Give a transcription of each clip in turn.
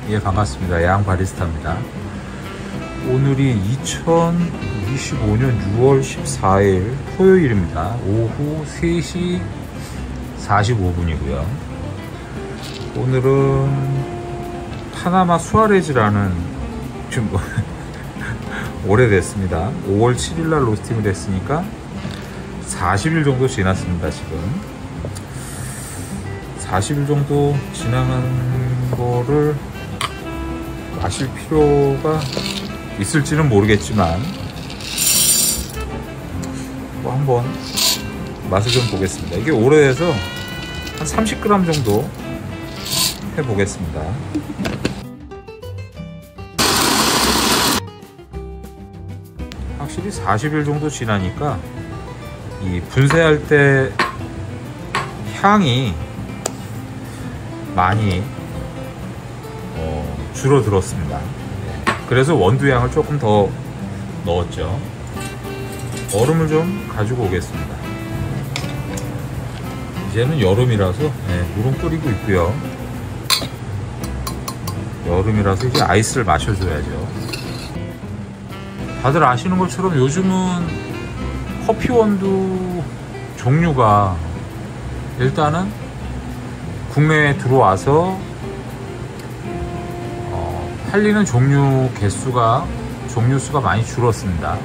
예, 반갑습니다. 양 바리스타입니다. 오늘이 2025년 6월 14일 토요일입니다. 오후 3시 45분이고요. 오늘은 파나마 수아레즈라는 좀 오래됐습니다. 5월 7일날 로스팅을 했으니까 40일 정도 지났습니다. 지금 40일 정도 지나간 거를 마실 필요가 있을지는 모르겠지만 뭐 한번 맛을 좀 보겠습니다. 이게 오래돼서 한 30g 정도 해보겠습니다. 확실히 40일 정도 지나니까 이 분쇄할 때 향이 많이 줄어들었습니다. 그래서 원두향을 조금 더 넣었죠. 얼음을 좀 가지고 오겠습니다. 이제는 여름이라서 물은 끓이고 있고요. 여름이라서 이제 아이스를 마셔줘야죠. 다들 아시는 것처럼 요즘은 커피 원두 종류가 일단은 국내에 들어와서 팔리는 종류 수가 많이 줄었습니다.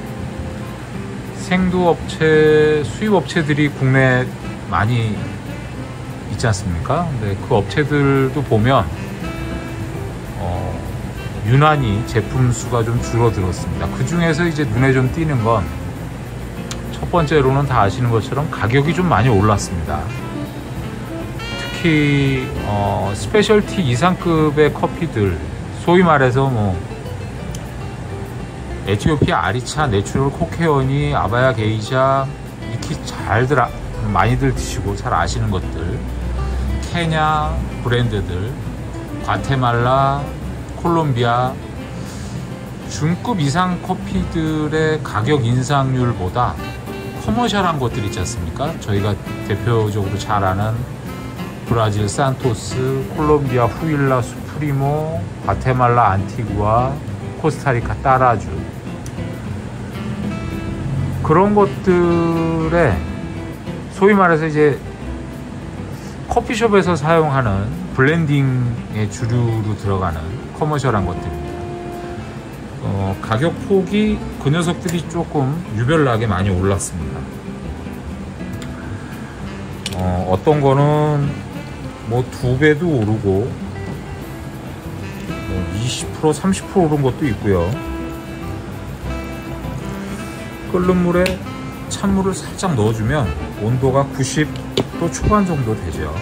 생두업체, 수입업체들이 국내에 많이 있지 않습니까? 근데 그 업체들도 보면 유난히 제품 수가 좀 줄어들었습니다. 그 중에서 이제 눈에 좀 띄는 건 첫 번째로는 다 아시는 것처럼 가격이 좀 많이 올랐습니다. 특히 스페셜티 이상급의 커피들, 소위 말해서 뭐 에티오피아 아리차, 내추럴 코케어니, 아바야 게이샤 익히 많이들 드시고 잘 아시는 것들, 케냐 브랜드들, 과테말라, 콜롬비아 중급 이상 커피들의 가격 인상률보다 커머셜한 것들 있지 않습니까? 저희가 대표적으로 잘 아는 브라질 산토스, 콜롬비아 후일라 수프리모, 과테말라 안티구아, 코스타리카 따라주, 그런 것들에 소위 말해서 이제 커피숍에서 사용하는 블렌딩의 주류로 들어가는 커머셜한 것들입니다. 가격 폭이 그 녀석들이 조금 유별나게 많이 올랐습니다. 어떤 거는 뭐 2배도 오르고 20% 30% 오른 것도 있고요. 끓는 물에 찬물을 살짝 넣어주면 온도가 90도 초반 정도 되죠.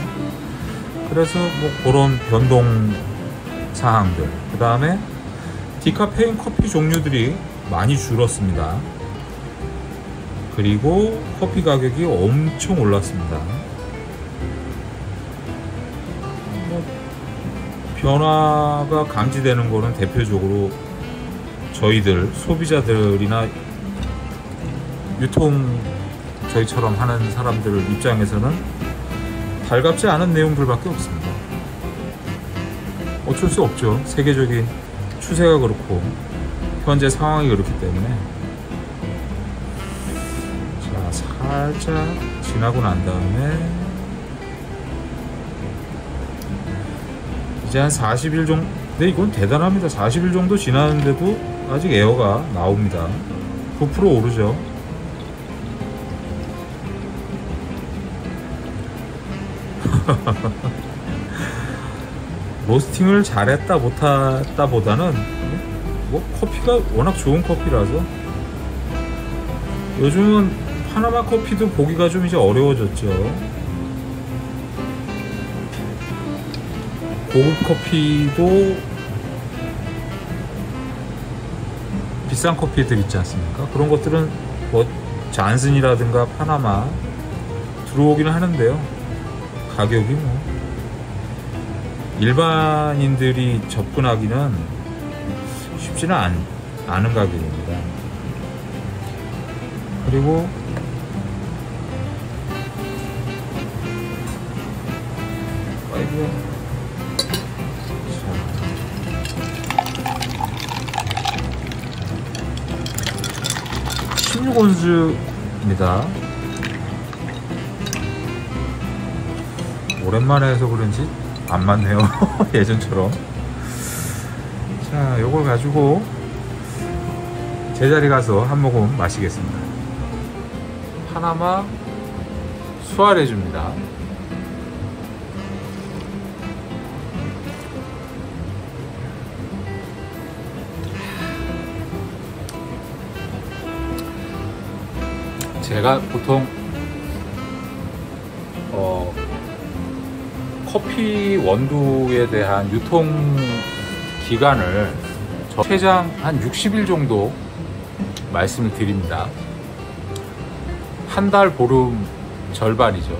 그래서 뭐 그런 변동 사항들, 그 다음에 디카페인 커피 종류들이 많이 줄었습니다. 그리고 커피 가격이 엄청 올랐습니다. 변화가 감지되는 거는 대표적으로 저희들 소비자들이나 유통 저희처럼 하는 사람들 입장에서는 달갑지 않은 내용들밖에 없습니다. 어쩔 수 없죠. 세계적인 추세가 그렇고 현재 상황이 그렇기 때문에. 자, 살짝 지나고 난 다음에 이제 한 40일 정도, 근데 이건 대단합니다. 40일 정도 지났는데도 아직 에어가 나옵니다. 9% 오르죠. 로스팅을 잘했다 못했다 보다는 뭐 커피가 워낙 좋은 커피라서 요즘은 파나마 커피도 보기가 좀 이제 어려워졌죠. 고급 커피도 비싼 커피들 있지 않습니까? 그런 것들은 뭐 잔슨이라든가 파나마 들어오기는 하는데요. 가격이 뭐 일반인들이 접근하기는 쉽지는 않은 가격입니다. 그리고 16온즈입니다. 오랜만에 해서 그런지 안 맞네요. 예전처럼. 자, 요걸 가지고 제자리 가서 한 모금 마시겠습니다. 파나마 수아레주입니다. 제가 보통 커피 원두에 대한 유통 기간을 최장 한 60일 정도 말씀을 드립니다. 한 달, 보름 절반이죠.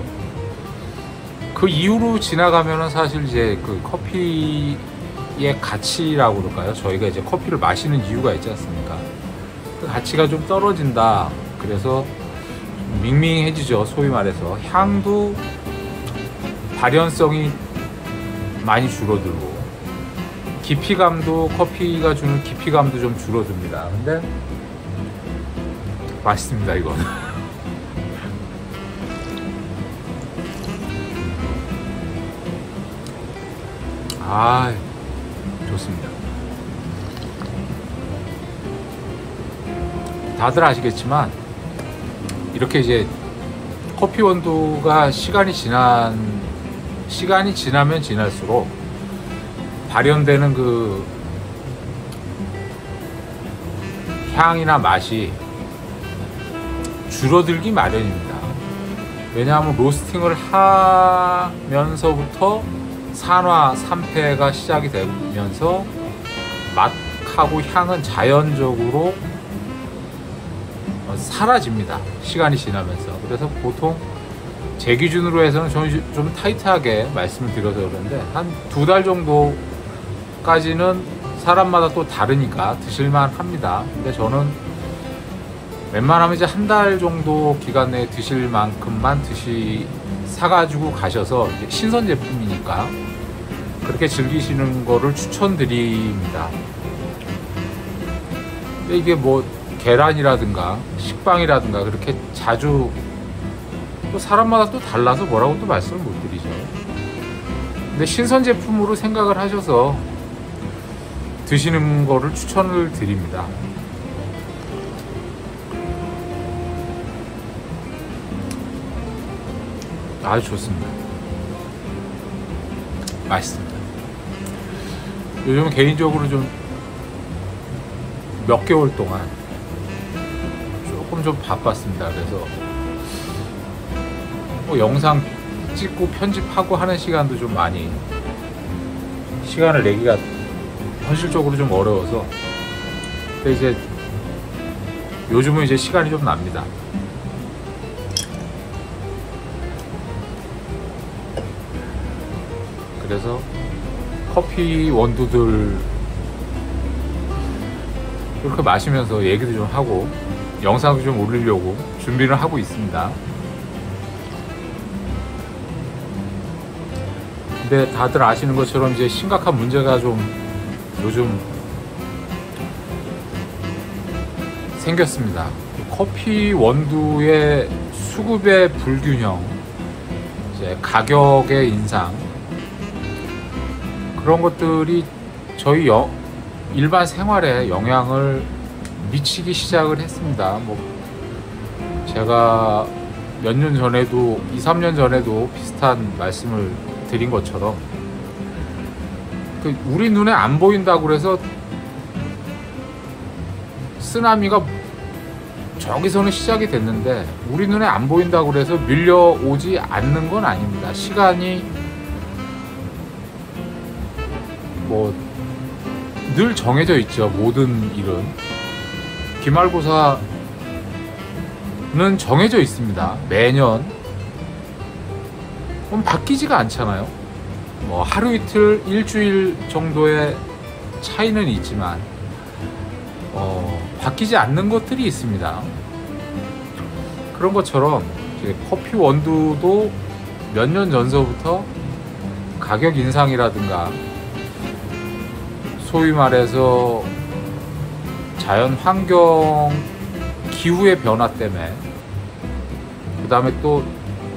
그 이후로 지나가면은 사실 이제 그 커피의 가치라고 그럴까요? 저희가 이제 커피를 마시는 이유가 있지 않습니까? 그 가치가 좀 떨어진다. 그래서 밍밍해지죠. 소위 말해서 향도 발연성이 많이 줄어들고 깊이감도, 커피가 주는 깊이감도 좀 줄어듭니다. 근데 맛있습니다, 이건. 아, 좋습니다. 다들 아시겠지만 이렇게 이제 커피 원두가 시간이 지나면 지날수록 발현되는 그 향이나 맛이 줄어들기 마련입니다. 왜냐하면 로스팅을 하면서부터 산화, 산패가 시작이 되면서 맛하고 향은 자연적으로 사라집니다. 시간이 지나면서. 그래서 보통 제 기준으로 해서는 저는 좀 타이트하게 말씀을 드려서 그러는데 한 2달 정도까지는 사람마다 또 다르니까 드실만 합니다. 근데 저는 웬만하면 이제 한 달 정도 기간 내에 드실 만큼만 사가지고 가셔서 이제 신선 제품이니까 그렇게 즐기시는 거를 추천드립니다. 근데 이게 뭐 계란이라든가 식빵이라든가 그렇게 자주 또 사람마다 또 달라서 뭐라고 또 말씀을 못 드리죠. 근데 신선 제품으로 생각을 하셔서 드시는 거를 추천을 드립니다. 아주 좋습니다. 맛있습니다. 요즘 개인적으로 좀 몇 개월 동안 조금 좀 바빴습니다. 그래서 뭐 영상 찍고 편집하고 하는 시간도 좀 많이 시간을 내기가 현실적으로 좀 어려워서 근데 이제 요즘은 이제 시간이 좀 납니다. 그래서 커피 원두들 이렇게 마시면서 얘기도 좀 하고 영상도 좀 올리려고 준비를 하고 있습니다. 근데 다들 아시는 것처럼 이제 심각한 문제가 좀 요즘 생겼습니다. 커피 원두의 수급의 불균형, 이제 가격의 인상, 그런 것들이 저희 일반 생활에 영향을 미치기 시작을 했습니다. 뭐 제가 몇 년 전에도 2, 3년 전에도 비슷한 말씀을 드린 것처럼 우리 눈에 안 보인다고 그래서 쓰나미가 저기서는 시작이 됐는데 우리 눈에 안 보인다고 그래서 밀려오지 않는 건 아닙니다. 시간이 뭐 늘 정해져 있죠. 모든 일은 기말고사는 정해져 있습니다. 매년 바뀌지가 않잖아요. 뭐 하루 이틀, 일주일 정도의 차이는 있지만 바뀌지 않는 것들이 있습니다. 그런 것처럼 이제 커피 원두도 몇 년 전서부터 가격 인상이라든가 소위 말해서 자연 환경 기후의 변화 때문에, 그 다음에 또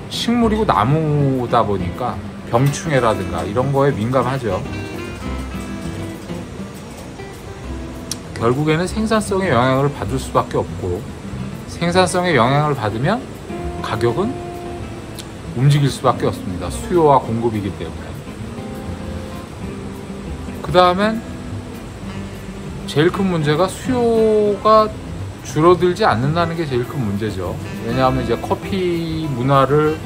식물이고 나무다 보니까 병충해라든가 이런 거에 민감하죠. 결국에는 생산성에 영향을 받을 수밖에 없고, 생산성에 영향을 받으면 가격은 움직일 수밖에 없습니다. 수요와 공급이기 때문에. 그 다음엔 제일 큰 문제가 수요가 줄어들지 않는다는 게 제일 큰 문제죠. 왜냐하면 이제 커피 문화를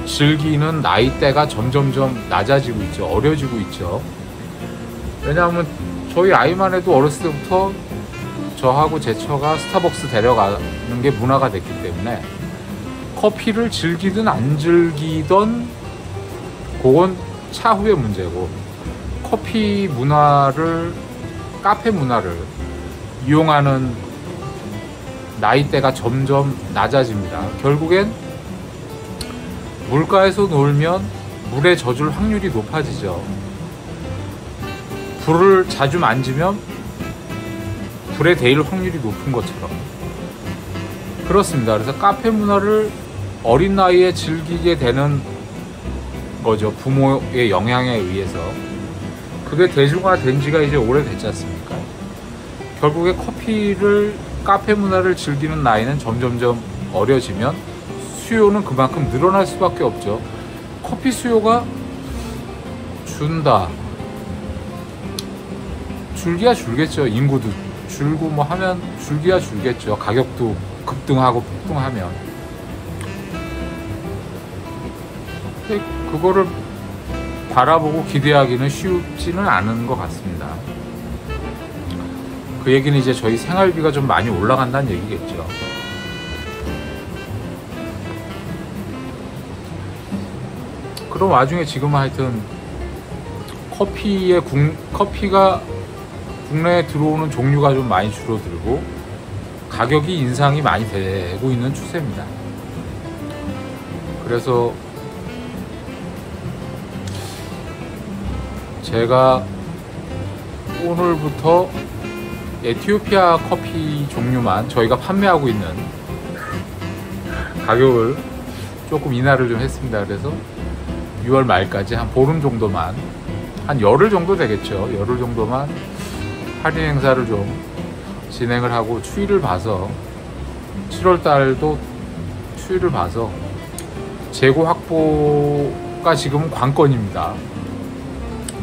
즐기는 나이대가 점점점 낮아지고 있죠. 어려지고 있죠. 왜냐하면 저희 아이만 해도 어렸을 때부터 저하고 제 처가 스타벅스 데려가는 게 문화가 됐기 때문에 커피를 즐기든 안 즐기던 그건 차후의 문제고, 커피 문화를, 카페 문화를 이용하는 나이대가 점점 낮아집니다. 결국엔 물가에서 놀면 물에 젖을 확률이 높아지죠. 불을 자주 만지면 불에 데일 확률이 높은 것처럼 그렇습니다. 그래서 카페 문화를 어린 나이에 즐기게 되는 거죠. 부모의 영향에 의해서. 그게 대중화된 지가 이제 오래됐지 않습니까? 결국에 카페 문화를 즐기는 나이는 점점점 어려지면 수요는 그만큼 늘어날 수밖에 없죠. 커피 수요가 준다. 줄기야 줄겠죠. 인구도 줄고 뭐 하면 줄기야 줄겠죠. 가격도 급등하고 폭등하면. 근데 그거를 바라보고 기대하기는 쉽지는 않은 것 같습니다. 그 얘기는 이제 저희 생활비가 좀 많이 올라간다는 얘기겠죠. 그런 와중에 지금은 하여튼 커피가 국내에 들어오는 종류가 좀 많이 줄어들고 가격이 인상이 많이 되고 있는 추세입니다. 그래서 제가 오늘부터 에티오피아 커피 종류만 저희가 판매하고 있는 가격을 조금 인하를 좀 했습니다. 그래서 6월 말까지 한 보름 정도만, 한 열흘 정도 되겠죠. 열흘 정도만 할인 행사를 좀 진행을 하고 추이를 봐서 7월 달도 추이를 봐서 재고 확보가 지금은 관건입니다.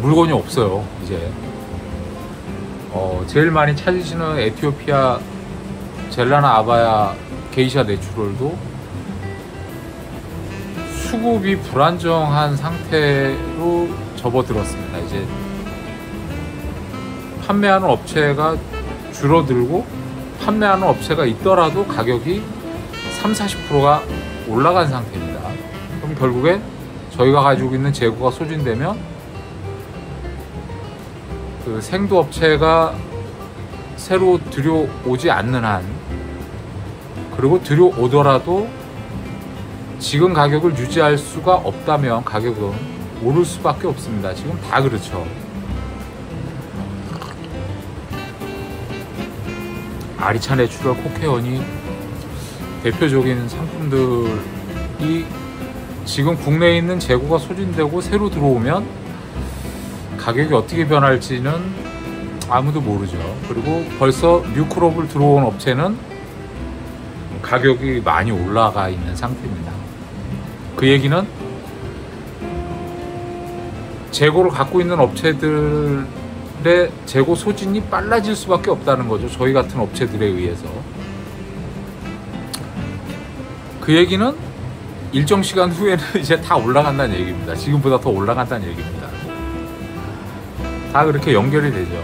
물건이 없어요. 이제 제일 많이 찾으시는 에티오피아 젤라나 아바야 게이샤 내추럴도 수급이 불안정한 상태로 접어들었습니다. 이제 판매하는 업체가 줄어들고 판매하는 업체가 있더라도 가격이 30-40%가 올라간 상태입니다. 그럼 결국엔 저희가 가지고 있는 재고가 소진되면 그 생두 업체가 새로 들여오지 않는 한, 그리고 들여오더라도 지금 가격을 유지할 수가 없다면 가격은 오를 수밖에 없습니다. 지금 다 그렇죠. 아리차 내추럴, 코케원이 대표적인 상품들이 지금 국내에 있는 재고가 소진되고 새로 들어오면 가격이 어떻게 변할지는 아무도 모르죠. 그리고 벌써 뉴크롭을 들어온 업체는 가격이 많이 올라가 있는 상태입니다. 그 얘기는 재고를 갖고 있는 업체들의 재고 소진이 빨라질 수밖에 없다는 거죠. 저희 같은 업체들에 의해서. 그 얘기는 일정 시간 후에는 이제 다 올라간다는 얘기입니다. 지금보다 더 올라간다는 얘기입니다. 다 그렇게 연결이 되죠.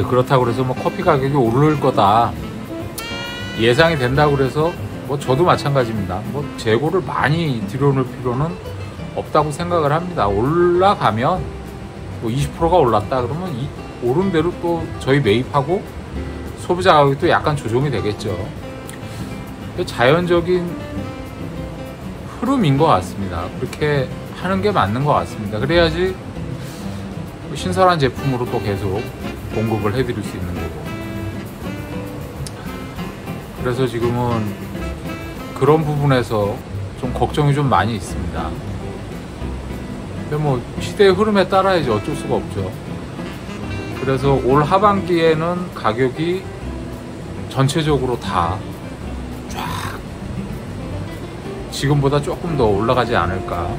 그렇다고 그래서 뭐 커피 가격이 오를 거다 예상이 된다고 그래서 뭐 저도 마찬가지입니다. 뭐 재고를 많이 들여놓을 필요는 없다고 생각을 합니다. 올라가면 뭐 20%가 올랐다 그러면 오른 대로 또 저희 매입하고 소비자 가격이 또 약간 조정이 되겠죠. 자연적인 흐름인 것 같습니다. 그렇게 하는 게 맞는 것 같습니다. 그래야지 신선한 제품으로 또 계속 공급을 해드릴 수 있는 거고. 그래서 지금은 그런 부분에서 좀 걱정이 좀 많이 있습니다. 근데 뭐 시대의 흐름에 따라야지 어쩔 수가 없죠. 그래서 올 하반기에는 가격이 전체적으로 다 쫙 지금보다 조금 더 올라가지 않을까.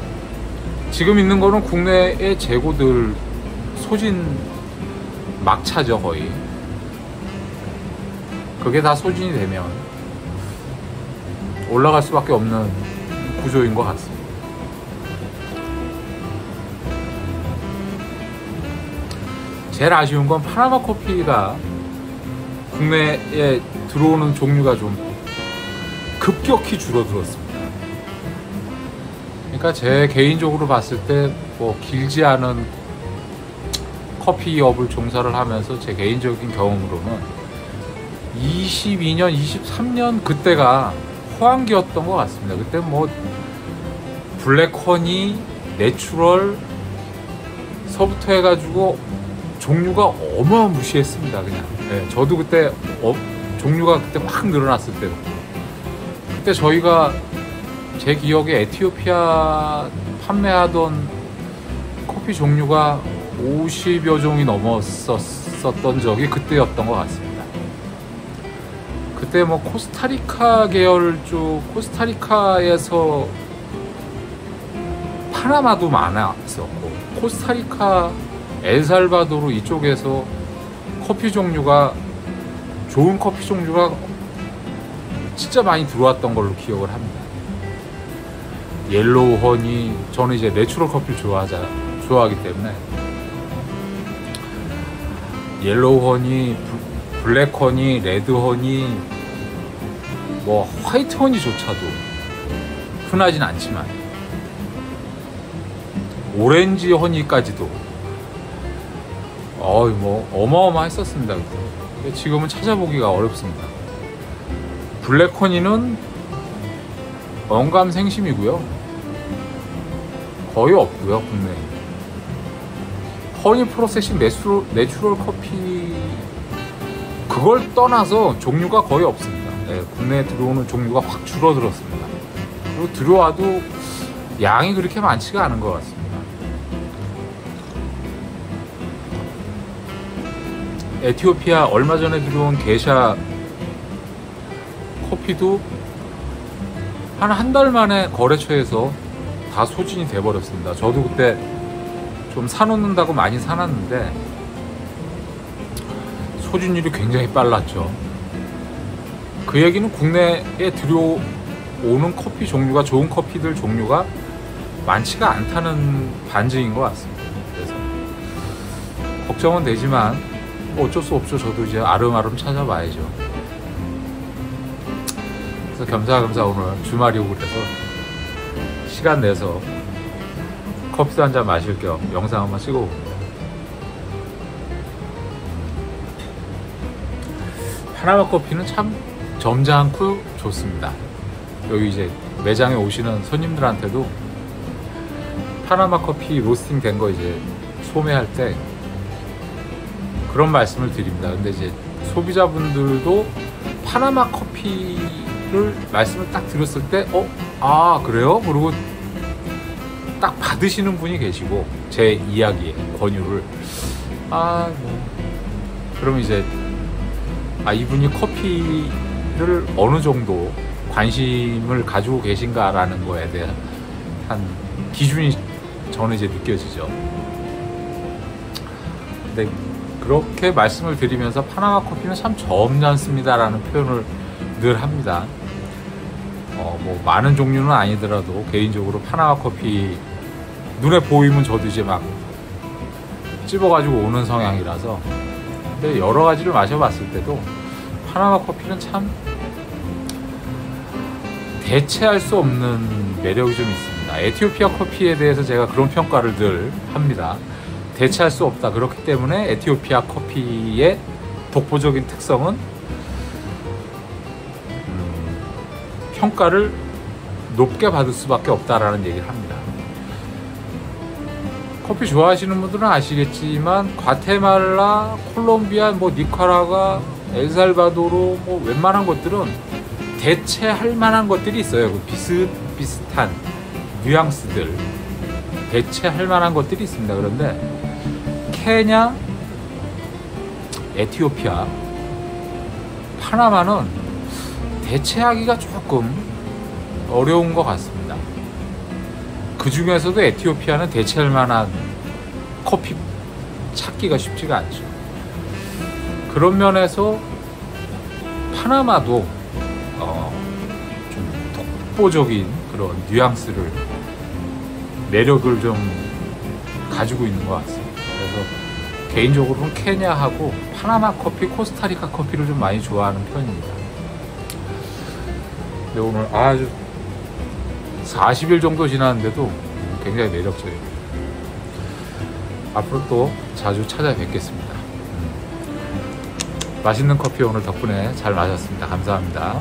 지금 있는 거는 국내의 재고들 소진 막차죠, 거의. 그게 다 소진이 되면 올라갈 수밖에 없는 구조인 것 같습니다. 제일 아쉬운 건 파나마 커피가 국내에 들어오는 종류가 좀 급격히 줄어들었습니다. 그러니까 제 개인적으로 봤을 때 뭐 길지 않은 커피업을 종사를 하면서 제 개인적인 경험으로는 22년, 23년 그때가 호황기였던 것 같습니다. 그때 뭐 블랙허니, 내추럴 서부터 해가지고 종류가 어마무시했습니다. 그냥. 네, 저도 그때 종류가 그때 확 늘어났을 때도. 그때 저희가 제 기억에 에티오피아 판매하던 커피 종류가 50여 종이 넘었었던 적이 그때였던 것 같습니다. 그때 뭐 코스타리카 계열 쪽, 코스타리카에서 파나마도 많았었고, 코스타리카, 엘살바도르 이쪽에서 커피 종류가, 좋은 커피 종류가 진짜 많이 들어왔던 걸로 기억을 합니다. 옐로우 허니, 저는 이제 내추럴 커피를 좋아하기 때문에 옐로우 허니, 블랙 허니, 레드 허니, 뭐 화이트 허니조차도 흔하진 않지만 오렌지 허니까지도 뭐 어마어마했었습니다. 그때. 지금은 찾아보기가 어렵습니다. 블랙 허니는 언감생심이고요. 거의 없고요, 국내에. 허니 프로세싱 내추럴 커피 그걸 떠나서 종류가 거의 없습니다. 네, 국내에 들어오는 종류가 확 줄어들었습니다. 그리고 들어와도 양이 그렇게 많지가 않은 것 같습니다. 에티오피아 얼마 전에 들어온 게샤 커피도 한 달 만에 거래처에서 다 소진이 돼버렸습니다. 저도 그때 좀 사놓는다고 많이 사놨는데 소진율이 굉장히 빨랐죠. 그 얘기는 국내에 들어오는 커피 종류가, 좋은 커피들 종류가 많지가 않다는 반증인 것 같습니다. 그래서 걱정은 되지만 어쩔 수 없죠. 저도 이제 아름아름 찾아봐야죠. 그래서 겸사겸사 오늘 주말이고 그래서 시간 내서 커피도 한잔 마실 겸 영상 한번 찍어봅니다. 파나마 커피는 참 점잖고 좋습니다. 여기 이제 매장에 오시는 손님들한테도 파나마 커피 로스팅 된 거 이제 소매할 때 그런 말씀을 드립니다. 근데 이제 소비자분들도 파나마 커피를 말씀을 딱 들었을 때 그래요? 그리고 딱 받으시는 분이 계시고 제 이야기에 권유를 그럼 이제 이분이 커피를 어느 정도 관심을 가지고 계신가라는 거에 대한 한 기준이 저는 이제 느껴지죠. 근데 그렇게 말씀을 드리면서 파나마 커피는 참 점잖습니다라는 표현을 늘 합니다. 뭐 많은 종류는 아니더라도 개인적으로 파나마 커피 눈에 보이면 저도 이제 막 찝어가지고 오는 성향이라서. 근데 여러 가지를 마셔봤을 때도 파나마 커피는 참 대체할 수 없는 매력이 좀 있습니다. 에티오피아 커피에 대해서 제가 그런 평가를 늘 합니다. 대체할 수 없다. 그렇기 때문에 에티오피아 커피의 독보적인 특성은 평가를 높게 받을 수밖에 없다라는 얘기를 합니다. 커피 좋아하시는 분들은 아시겠지만 과테말라, 콜롬비아, 니카라과, 엘살바도르 뭐 웬만한 것들은 대체할 만한 것들이 있어요. 그 비슷비슷한 뉘앙스들 대체할 만한 것들이 있습니다. 그런데 케냐, 에티오피아, 파나마는 대체하기가 조금 어려운 것 같습니다. 그 중에서도 에티오피아는 대체할 만한 커피 찾기가 쉽지가 않죠. 그런 면에서 파나마도 좀 독보적인 그런 뉘앙스를, 매력을 좀 가지고 있는 것 같습니다. 그래서 개인적으로는 케냐하고 파나마 커피, 코스타리카 커피를 좀 많이 좋아하는 편입니다. 근데 오늘 아주 40일 정도 지났는데도 굉장히 매력적입니다. 앞으로 또 자주 찾아뵙겠습니다. 맛있는 커피 오늘 덕분에 잘 마셨습니다. 감사합니다.